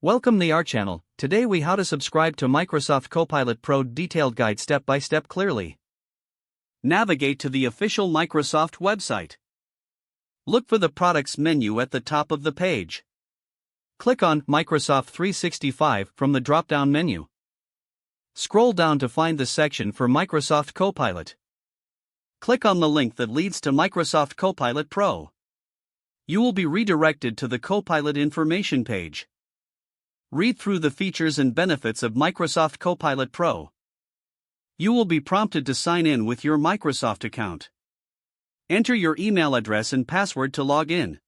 Welcome to our channel. Today we how to subscribe to Microsoft Copilot Pro detailed guide step by step clearly. Navigate to the official Microsoft website. Look for the products menu at the top of the page. Click on Microsoft 365 from the drop-down menu. Scroll down to find the section for Microsoft Copilot. Click on the link that leads to Microsoft Copilot Pro. You will be redirected to the Copilot information page. Read through the features and benefits of Microsoft Copilot Pro. You will be prompted to sign in with your Microsoft account. Enter your email address and password to log in.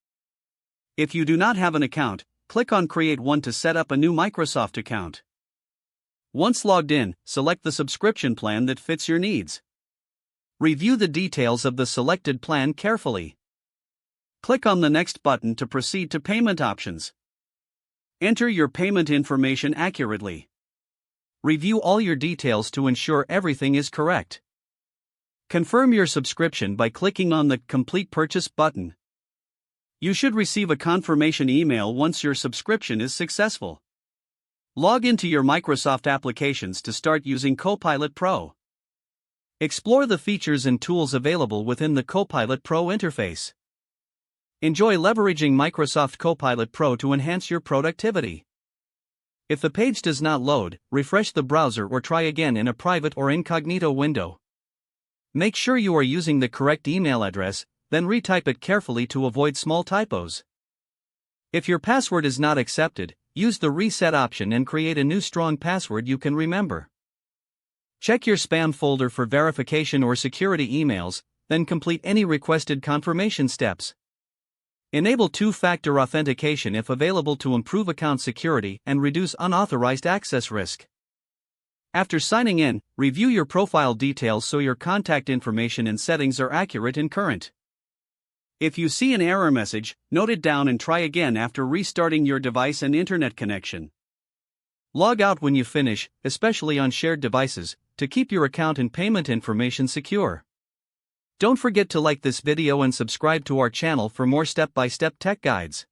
If you do not have an account, click on Create One to set up a new Microsoft account. Once logged in, select the subscription plan that fits your needs. Review the details of the selected plan carefully. Click on the Next button to proceed to payment options. Enter your payment information accurately. Review all your details to ensure everything is correct. Confirm your subscription by clicking on the Complete Purchase button. You should receive a confirmation email once your subscription is successful. Log into your Microsoft applications to start using Copilot Pro. Explore the features and tools available within the Copilot Pro interface. Enjoy leveraging Microsoft Copilot Pro to enhance your productivity. If the page does not load, refresh the browser or try again in a private or incognito window. Make sure you are using the correct email address, then retype it carefully to avoid small typos. If your password is not accepted, use the reset option and create a new strong password you can remember. Check your spam folder for verification or security emails, then complete any requested confirmation steps. Enable two-factor authentication if available to improve account security and reduce unauthorized access risk. After signing in, review your profile details so your contact information and settings are accurate and current. If you see an error message, note it down and try again after restarting your device and internet connection. Log out when you finish, especially on shared devices, to keep your account and payment information secure. Don't forget to like this video and subscribe to our channel for more step-by-step tech guides.